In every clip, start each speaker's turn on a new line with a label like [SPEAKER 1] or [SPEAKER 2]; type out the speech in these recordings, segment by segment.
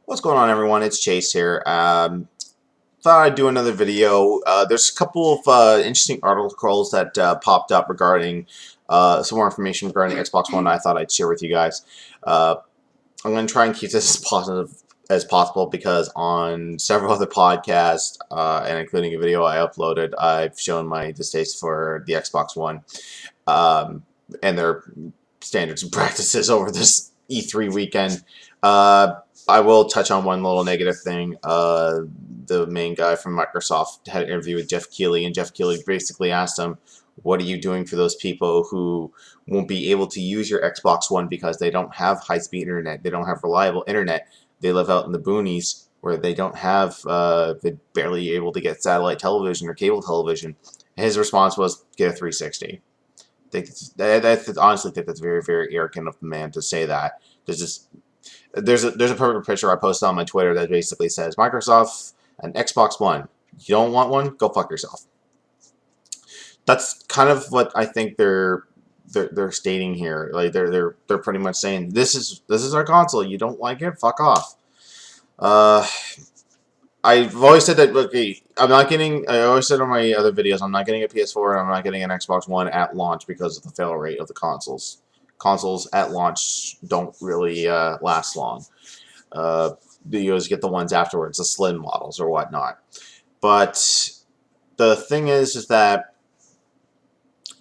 [SPEAKER 1] What's going on, everyone? It's Chase here. Thought I'd do another video. There's a couple of interesting articles that popped up regarding some more information regarding Xbox One that I thought I'd share with you guys. I'm going to try and keep this as positive as possible because on several other podcasts, and including a video I uploaded, I've shown my distaste for the Xbox One and their standards and practices over this E3 weekend. I will touch on one little negative thing. The main guy from Microsoft had an interview with Jeff Keighley, and Jeff Keighley basically asked him, what are you doing for those people who won't be able to use your Xbox One because they don't have high-speed internet, they don't have reliable internet, they live out in the boonies where they don't have, they're barely able to get satellite television or cable television. And his response was, get a 360. I honestly think that's very, very arrogant of the man to say that. There's a perfect picture I posted on my Twitter that basically says, Microsoft and Xbox One. You don't want one? Go fuck yourself. That's kind of what I think they're stating here. Like they're pretty much saying this is our console. You don't like it? Fuck off. I've always said that. Look, I'm not getting. I always said on my other videos, I'm not getting a PS4 and I'm not getting an Xbox One at launch because of the fail rate of the consoles. Consoles at launch don't really last long. You always get the ones afterwards, the slim models or whatnot. But the thing is that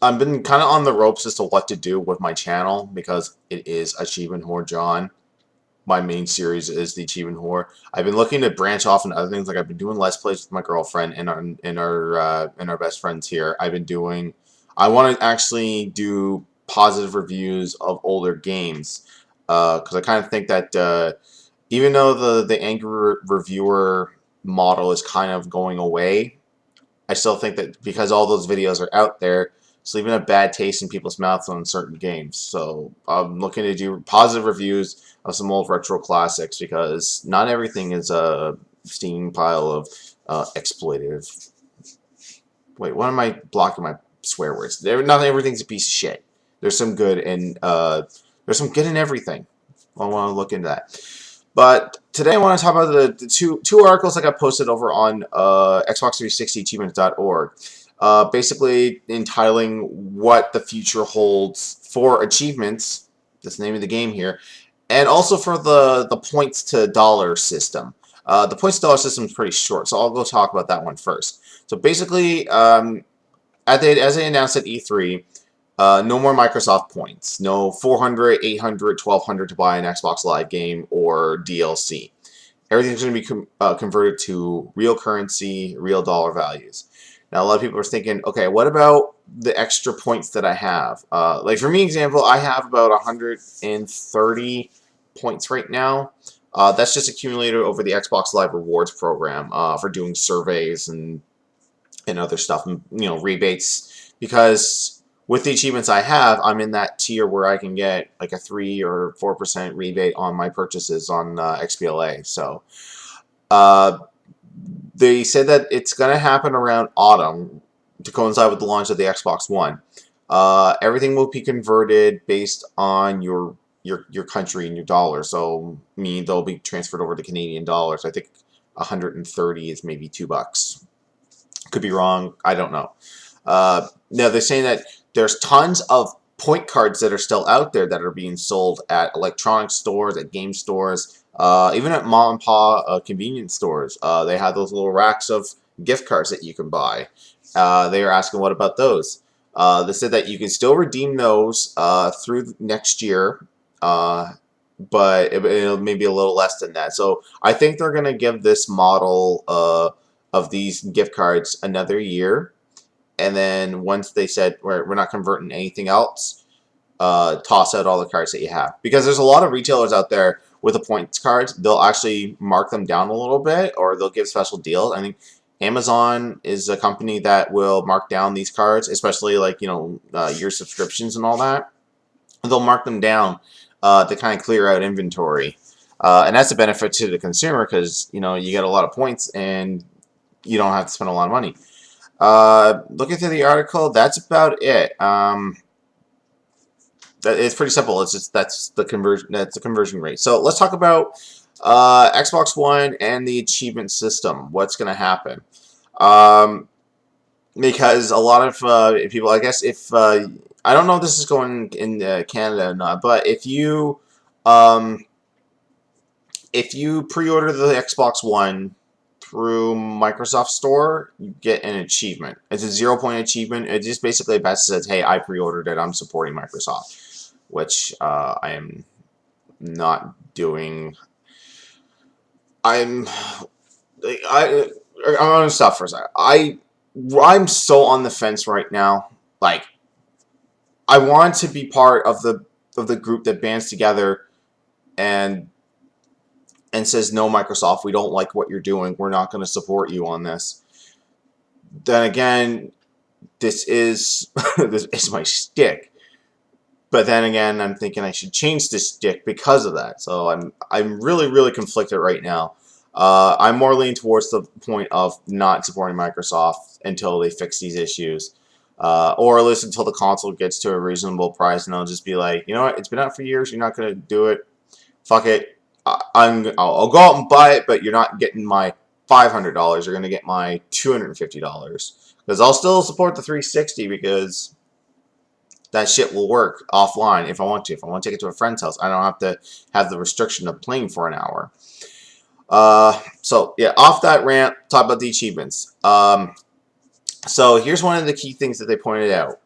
[SPEAKER 1] I've been kind of on the ropes as to what to do with my channel because it is Achievement Whore John. My main series is the Achievement Whore. I've been looking to branch off into other things. Like I've been doing Let's Plays with my girlfriend and our best friends here. I've been doing. I want to actually do positive reviews of older games because I kind of think that even though the angry reviewer model is kind of going away, I still think that because all those videos are out there, it's leaving a bad taste in people's mouths on certain games. So I'm looking to do positive reviews of some old retro classics because not everything is a steaming pile of exploitative. Wait, why am I blocking my swear words? Not everything's a piece of shit. There's some good in everything. I want to look into that. But today I want to talk about the two articles I got posted over on Xbox 360 Achievements.org. Basically entitling what the future holds for achievements. That's the name of the game here. And also for the points to dollar system. The points to dollar system is pretty short, so I'll go talk about that one first. So basically, as they announced at E3, no more Microsoft points. No 400, 800, 1200 to buy an Xbox Live game or DLC. Everything's going to be converted to real currency, real dollar values. Now, a lot of people are thinking, okay, what about the extra points that I have? Like for me, example, I have about 130 points right now. That's just accumulated over the Xbox Live Rewards program for doing surveys and other stuff, rebates. Because with the achievements I have, I'm in that tier where I can get like a 3 or 4% rebate on my purchases on XBLA. So, they said that it's going to happen around autumn to coincide with the launch of the Xbox One. Everything will be converted based on your country and your dollar. So, they'll be transferred over to Canadian dollars. I think 130 is maybe $2. Could be wrong. I don't know. Now, they're saying that there's tons of point cards that are still out there that are being sold at electronic stores, at game stores, even at mom and pop convenience stores. They have those little racks of gift cards that you can buy. They are asking, what about those? They said that you can still redeem those through next year, but it'll maybe a little less than that. So I think they're going to give this model of these gift cards another year. And then once they said we're not converting anything else, toss out all the cards that you have. Because there's a lot of retailers out there with the points cards. They'll actually mark them down a little bit, or they'll give special deals. I think Amazon is a company that will mark down these cards, especially like your subscriptions and all that. They'll mark them down to kind of clear out inventory, and that's a benefit to the consumer because you get a lot of points and you don't have to spend a lot of money. Looking through the article, that's about it. It's pretty simple. It's just that's the conversion rate. So let's talk about Xbox One and the achievement system. What's going to happen? Because a lot of people, I guess, I don't know if this is going in Canada or not, but if you pre-order the Xbox One through Microsoft Store, you get an achievement. It's a 0-point achievement. It just basically says, "Hey, I pre-ordered it. I'm supporting Microsoft," which I am not doing. I'm gonna stop for a second. I'm so on the fence right now. Like, I want to be part of the group that bands together and says, "No, Microsoft, we don't like what you're doing. We're not going to support you on this." Then again, this is this is my stick. But then again, I'm thinking I should change this stick because of that. So I'm really conflicted right now. I'm more leaning towards the point of not supporting Microsoft until they fix these issues. Or at least until the console gets to a reasonable price, and I'll just be like, you know what, it's been out for years, you're not going to do it, fuck it, I'll go out and buy it, but you're not getting my $500, you're going to get my $250, because I'll still support the 360, because that shit will work offline if I want to. If I want to take it to a friend's house, I don't have to have the restriction of playing for an hour. So yeah, off that rant, talk about the achievements. So here's one of the key things that they pointed out.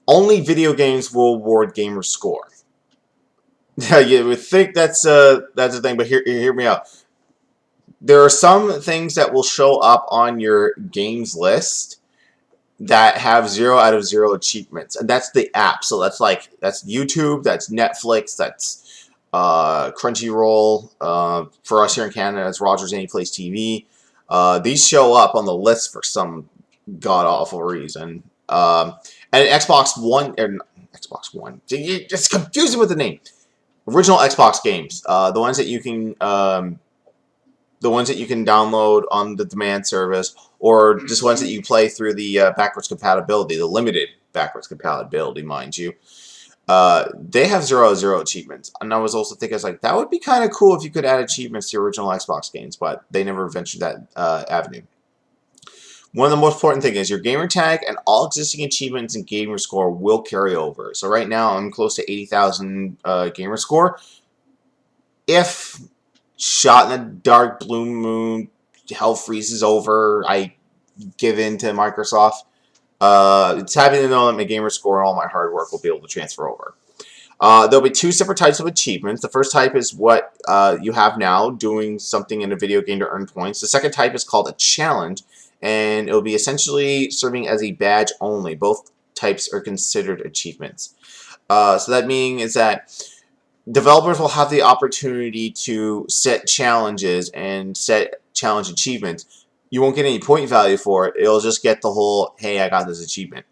[SPEAKER 1] Only video games will award gamer score. You would think that's a thing, but hear me out. There are some things that will show up on your games list that have 0 out of 0 achievements, and that's the app. So that's YouTube, that's Netflix, that's Crunchyroll. For us here in Canada, it's Rogers Anyplace TV. These show up on the list for some god-awful reason. And Xbox One, Xbox One, it's confusing with the name. Original Xbox games, the ones that you can download on the demand service, or just ones that you play through the backwards compatibility, the limited backwards compatibility, mind you. They have 0 out of 0 achievements. And I was also thinking, I was like, that would be kind of cool if you could add achievements to your original Xbox games, but they never ventured that avenue. One of the most important things is your gamer tag and all existing achievements and gamer score will carry over. So right now I'm close to 80,000 gamer score. If Shot in the Dark, Blue Moon, Hell freezes over, I give in to Microsoft, it's happy to know that my gamer score and all my hard work will be able to transfer over. There'll be 2 separate types of achievements. The first type is what you have now, doing something in a video game to earn points. The second type is called a challenge, and it'll be essentially serving as a badge only. Both types are considered achievements. So that means that developers will have the opportunity to set challenges and set challenge achievements. You won't get any point value for it. It'll just get the whole, hey, I got this achievement,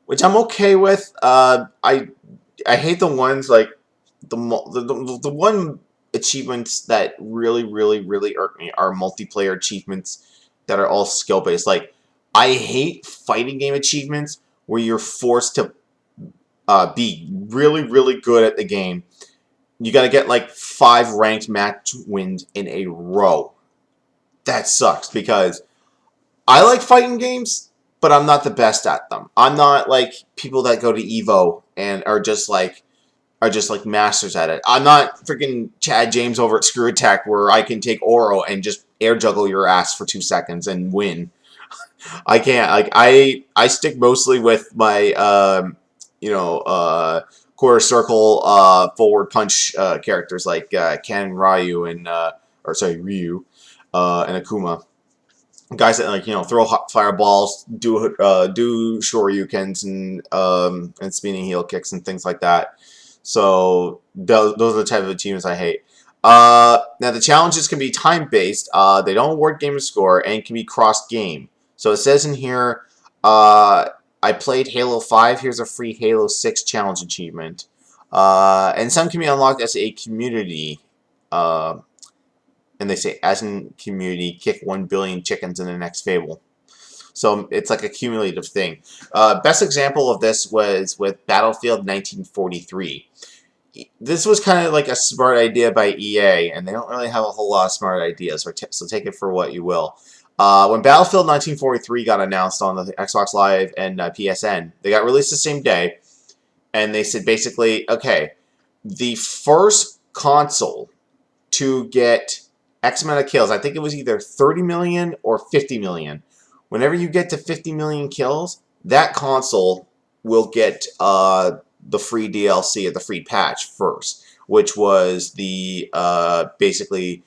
[SPEAKER 1] which I'm okay with. I hate the ones like the one achievements that really irk me are multiplayer achievements that are all skill based. Like, I hate fighting game achievements where you're forced to be really good at the game. You got to get like 5 ranked match wins in a row. That sucks, because I like fighting games, but I'm not the best at them. I'm not like people that go to Evo and are just like masters at it. I'm not freaking Chad James over at Screw Attack, where I can take Oro and just air juggle your ass for 2 seconds and win. I can't. Like, I stick mostly with my quarter circle forward punch characters like Ken, Ryu, and Ryu and Akuma. Guys that, like, throw hot fireballs, do shoryukens and spinning heel kicks and things like that. So those are the type of achievements I hate. Now the challenges can be time based. They don't award gamer score and can be cross game. So it says in here, I played Halo 5. Here's a free Halo 6 challenge achievement. And some can be unlocked as a community. And they say, as in community, kick 1 billion chickens in the next Fable. So it's like a cumulative thing. Best example of this was with Battlefield 1943. this was kind of like a smart idea by EA, and they don't really have a whole lot of smart ideas, so take it for what you will. When Battlefield 1943 got announced on the Xbox Live and PSN, they got released the same day, and they said basically, okay, the first console to get X amount of kills, I think it was either 30 million or 50 million. Whenever you get to 50 million kills, that console will get the free DLC or the free patch first, which was the basically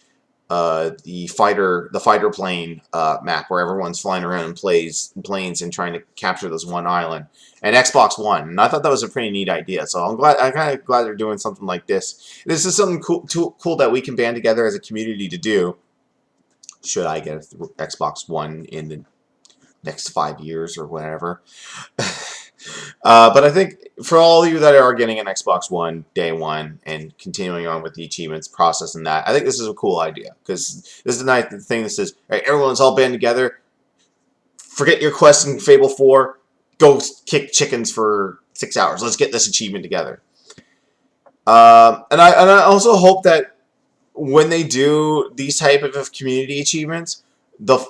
[SPEAKER 1] the fighter plane map where everyone's flying around in planes and trying to capture this one island. And Xbox One, and I thought that was a pretty neat idea. So I'm kind of glad they're doing something like this. This is something cool that we can band together as a community to do. Should I get an Xbox One in the next 5 years or whatever? But I think for all of you that are getting an Xbox One day one and continuing on with the achievements process and that, I think this is a cool idea, because this is the nice thing that says, all right, everyone's all band together, forget your quest in Fable 4, go kick chickens for 6 hours, let's get this achievement together. And I also hope that when they do these type of community achievements, the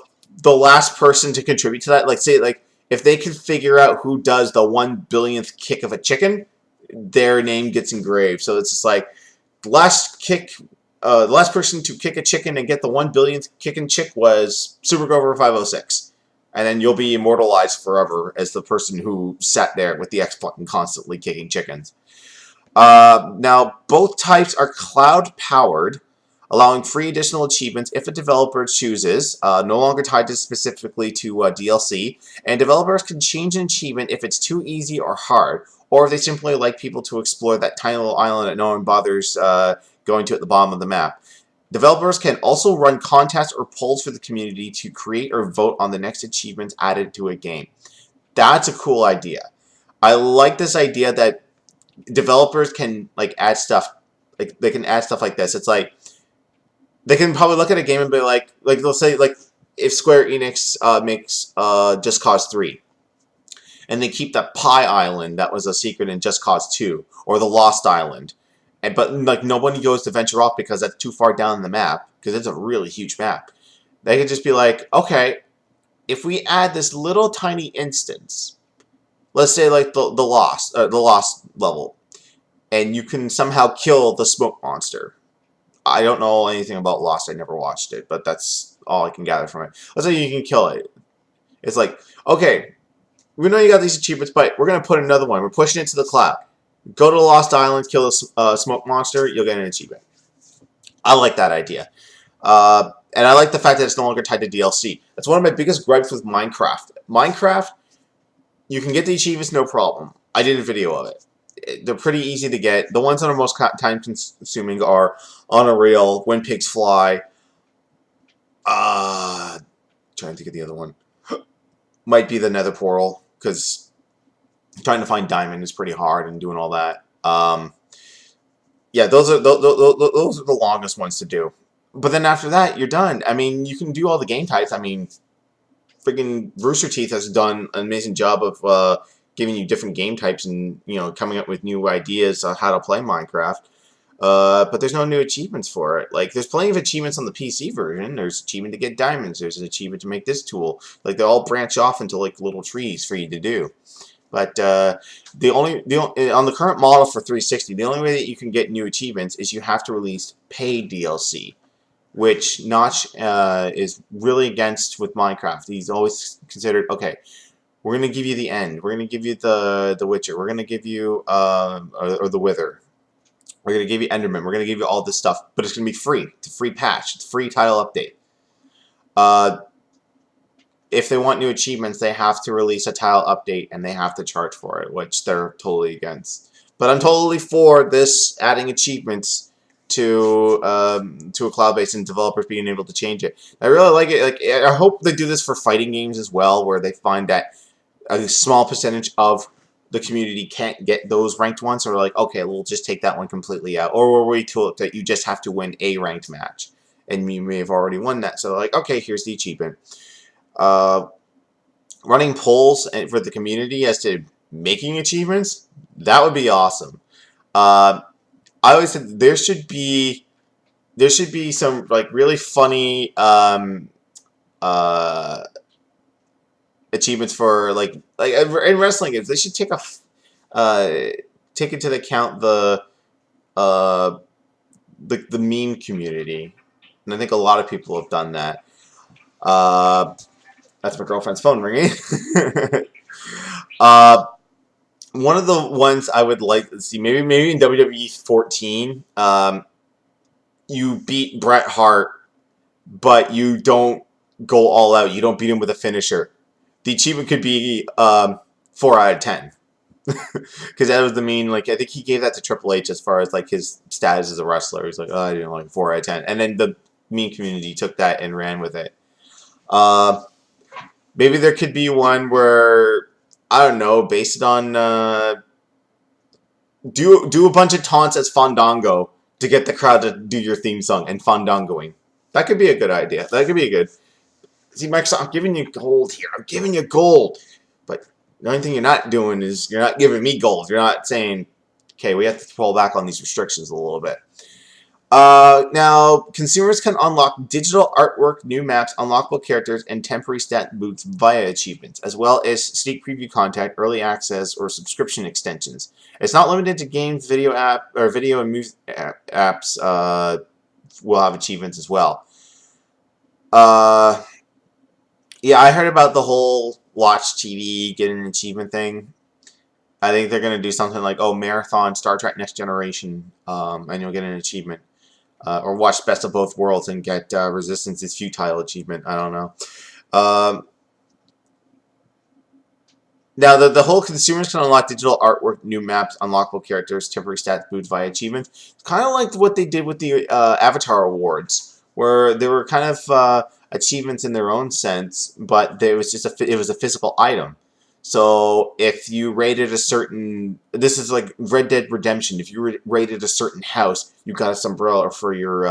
[SPEAKER 1] last person to contribute to that, like say like if they can figure out who does the 1 billionth kick of a chicken, their name gets engraved. So it's just like the last person to kick a chicken and get the 1 billionth kicking chick was Supergrover 506. And then you'll be immortalized forever as the person who sat there with the X button constantly kicking chickens. Now, both types are cloud-powered, allowing free additional achievements if a developer chooses, no longer tied specifically to DLC, and developers can change an achievement if it's too easy or hard, or if they simply like people to explore that tiny little island that no one bothers going to at the bottom of the map. Developers can also run contests or polls for the community to create or vote on the next achievements added to a game. That's a cool idea. I like this idea that developers can like add stuff, like they can add stuff like this. It's like they can probably look at a game and be like let's say like if Square Enix makes Just Cause 3, and they keep that Pie Island that was a secret in Just Cause 2, or the Lost Island, but like nobody goes to venture off because that's too far down the map, because it's a really huge map. They could just be like, okay, if we add this little tiny instance, let's say like the Lost level, and you can somehow kill the smoke monster. I don't know anything about Lost. I never watched it, but that's all I can gather from it. Let's say you can kill it. It's like, okay, we know you got these achievements, but we're going to put another one. We're pushing it to the cloud. Go to the Lost Island, kill the smoke monster, you'll get an achievement. I like that idea. And I like the fact that it's no longer tied to DLC. That's one of my biggest gripes with Minecraft. Minecraft, you can get the achievements no problem. I did a video of it. They're pretty easy to get. The ones that are most time-consuming are On a Rail, When Pigs Fly. Trying to think of the other one. Might be the Nether Portal, because trying to find diamond is pretty hard and doing all that. Yeah, those are the longest ones to do. But then after that, you're done. I mean, you can do all the game types. I mean, freaking Rooster Teeth has done an amazing job of giving you different game types and, you know, coming up with new ideas on how to play Minecraft. But there's no new achievements for it. Like, there's plenty of achievements on the PC version. There's achievement to get diamonds. There's an achievement to make this tool. Like, they all branch off into, like, little trees for you to do. But on the current model for 360, the only way that you can get new achievements is you have to release paid DLC, which Notch is really against with Minecraft. He's always considered, okay, we're going to give you the End. We're going to give you the Witcher. We're going to give you, or the Wither. We're going to give you Enderman. We're going to give you all this stuff, but it's going to be free. It's a free patch. It's a free title update. If they want new achievements, they have to release a tile update, and they have to charge for it, which they're totally against. But I'm totally for this adding achievements to a cloud base and developers being able to change it. I really like it. Like, I hope they do this for fighting games as well, where they find that a small percentage of the community can't get those ranked ones, so we're like, okay, we'll just take that one completely out, or we'll wait till that you just have to win a ranked match, and you may have already won that. So like, okay, here's the achievement. Running polls for the community as to making achievements, that would be awesome. I always said there should be some like really funny uh, achievements for like in wrestling games. They should uh, take into account uh, the meme community, and I think a lot of people have done that. Uh, that's my girlfriend's phone ringing. uh, One of the ones I would like to see, maybe in WWE 14, you beat Bret Hart, but you don't go all out. You don't beat him with a finisher. The achievement could be 4 out of 10. Because that was the mean, like, I think he gave that to Triple H as far as, like, his status as a wrestler. He's like, oh, I didn't like 4 out of 10. And then the meme community took that and ran with it. Maybe there could be one where, I don't know, based on, do a bunch of taunts as Fandango to get the crowd to do your theme song and Fandangoing. That could be a good idea. That could be a good... See, Microsoft, I'm giving you gold here. I'm giving you gold. But the only thing you're not doing is you're not giving me gold. You're not saying, okay, we have to pull back on these restrictions a little bit. Now, consumers can unlock digital artwork, new maps, unlockable characters, and temporary stat boosts via achievements, as well as sneak preview content, early access, or subscription extensions. It's not limited to games, video and music apps. Will have achievements as well. Yeah, I heard about the whole watch TV, get an achievement thing. I think they're going to do something like, oh, Marathon, Star Trek Next Generation, and you'll get an achievement. Or watch Best of Both Worlds and get Resistance is Futile achievement. I don't know. Now, the whole consumers can unlock digital artwork, new maps, unlockable characters, temporary stats boosts via achievements. It's kind of like what they did with the Avatar Awards, where they were kind of achievements in their own sense, but it was just it was a physical item. So if you rated a certain, this is like Red Dead Redemption. If you rated a certain house, you got a sombrero for your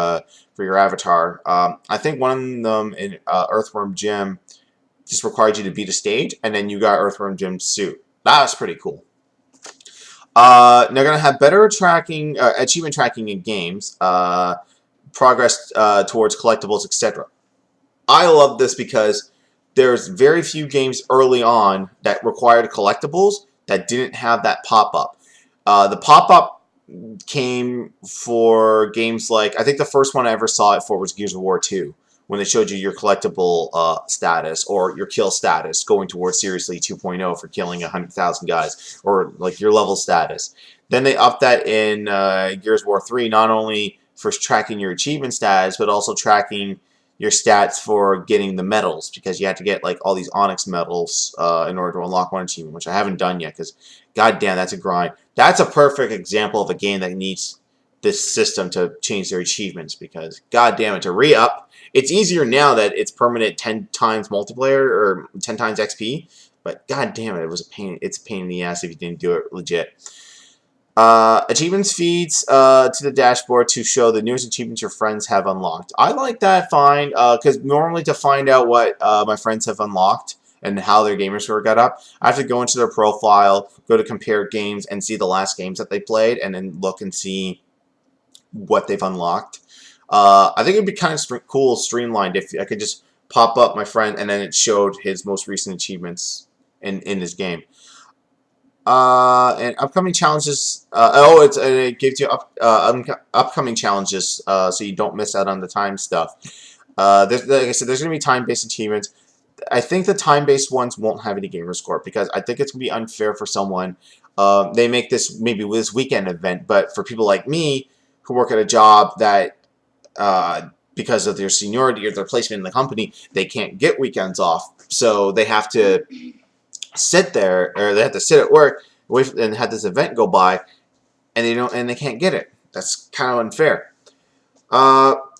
[SPEAKER 1] avatar. I think one of them in Earthworm Jim just required you to beat a stage, and then you got Earthworm Jim's suit. That was pretty cool. They're gonna have better tracking, achievement tracking in games, progress towards collectibles, etc. I love this because there's very few games early on that required collectibles that didn't have that pop-up. The pop-up came for games like, I think the first one I ever saw it for was Gears of War 2, when they showed you your collectible status or your kill status going towards Seriously 2.0 for killing 100,000 guys, or like your level status. Then they upped that in Gears of War 3, not only for tracking your achievement status, but also tracking your stats for getting the medals, because you have to get like all these Onyx medals in order to unlock one achievement, which I haven't done yet because goddamn, that's a grind. That's a perfect example of a game that needs this system to change their achievements, because goddamn it, to re-up. It's easier now that it's permanent 10 times multiplayer or 10 times XP, but goddamn it, it was a pain. It's a pain in the ass if you didn't do it legit. Achievements feeds to the dashboard to show the newest achievements your friends have unlocked. I like that fine, because normally to find out what my friends have unlocked and how their gamerscore got up, I have to go into their profile, go to compare games, and see the last games that they played, and then look and see what they've unlocked. I think it would be kind of cool, streamlined, if I could just pop up my friend and then it showed his most recent achievements in this game. And upcoming challenges. It gives you upcoming challenges, so you don't miss out on the time stuff. Like I said, there's going to be time-based achievements. I think the time-based ones won't have any gamer score, because I think it's going to be unfair for someone. They make this maybe this weekend event, but for people like me who work at a job that, because of their seniority or their placement in the company, they can't get weekends off, so they have to sit there, or they have to sit at work and have this event go by, and they can't get it. That's kind of unfair.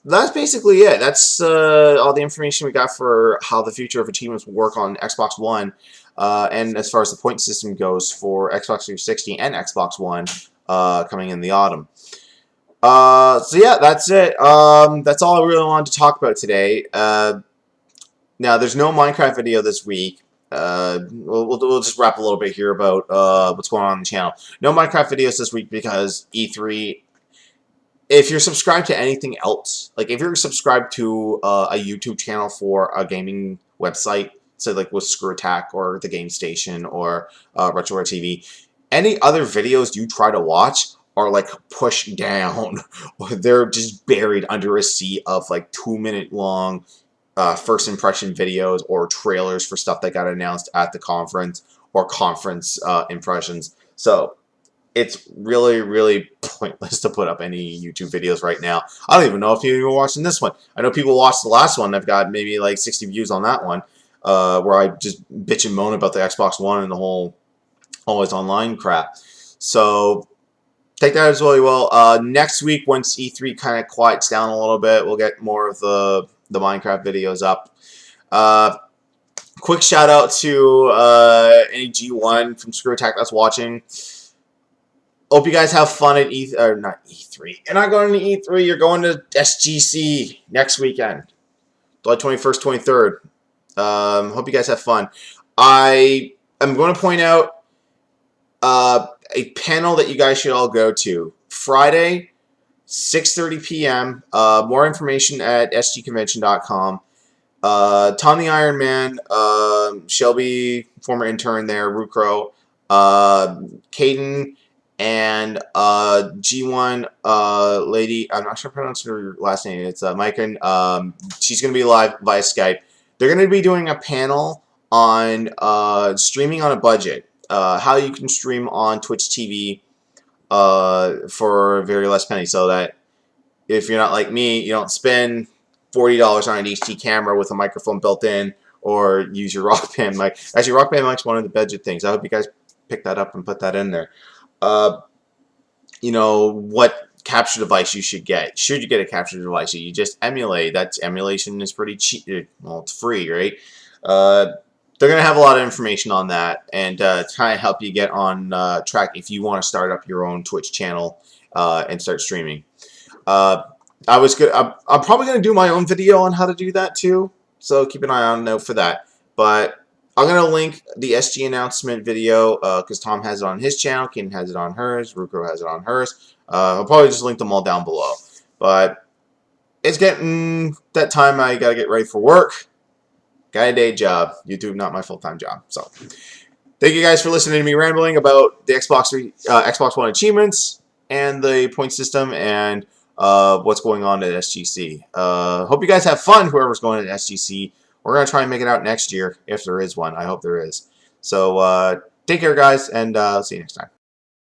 [SPEAKER 1] That's basically it. That's all the information we got for how the future of achievements will work on Xbox One, and as far as the point system goes for Xbox 360 and Xbox One coming in the autumn. So yeah, that's it. That's all I really wanted to talk about today. Now, there's no Minecraft video this week. We'll just wrap a little bit here about what's going on the channel. No Minecraft videos this week because E3 if you're subscribed to anything else, like if you're subscribed to a YouTube channel for a gaming website, say like with Screw Attack or the Game Station or RetroRare TV, any other videos you try to watch are like pushed down, or they're just buried under a sea of like 2-minute long first impression videos or trailers for stuff that got announced at the conference or conference impressions. So it's really, really pointless to put up any YouTube videos right now. I don't even know if you're watching this one. I know people watched the last one. I've got maybe like 60 views on that one, where I just bitch and moan about the Xbox One and the whole always online crap. So take that as really well. Next week, once E3 kind of quiets down a little bit, we'll get more of the Minecraft videos up. Quick shout out to any G1 from Screw Attack that's watching. Hope you guys have fun at not E3. You're not going to E3. You're going to SGC next weekend, July 21st, 23rd. Hope you guys have fun. I am going to point out a panel that you guys should all go to. Friday, 6:30 p.m. More information at sgconvention.com. Tom the Iron Man, Shelby, former intern there, Rukro, Caden, and G1 lady, I'm not sure how to pronounce her last name, it's Micah. She's going to be live via Skype. They're going to be doing a panel on streaming on a budget, how you can stream on Twitch TV for very less penny, so that if you're not like me, you don't spend $40 on an HD camera with a microphone built in, or use your Rock Band mic. Actually, Rock Band mic's one of the budget things. I hope you guys pick that up and put that in there. You know, what capture device you should get. Should you get a capture device? You just emulate. That emulation is pretty cheap. Well, it's free, right? They're going to have a lot of information on that, and try to help you get on track if you want to start up your own Twitch channel and start streaming. I'm probably going to do my own video on how to do that too, so keep an eye on note for that. But I'm going to link the SG announcement video because Tom has it on his channel, Ken has it on hers, Rukro has it on hers. I'll probably just link them all down below. But it's getting that time I got to get ready for work. Got a day job. YouTube, not my full-time job. So thank you guys for listening to me rambling about the Xbox One achievements and the point system and what's going on at SGC. Hope you guys have fun, whoever's going to SGC. We're going to try and make it out next year, if there is one. I hope there is. So, take care, guys, and see you next time.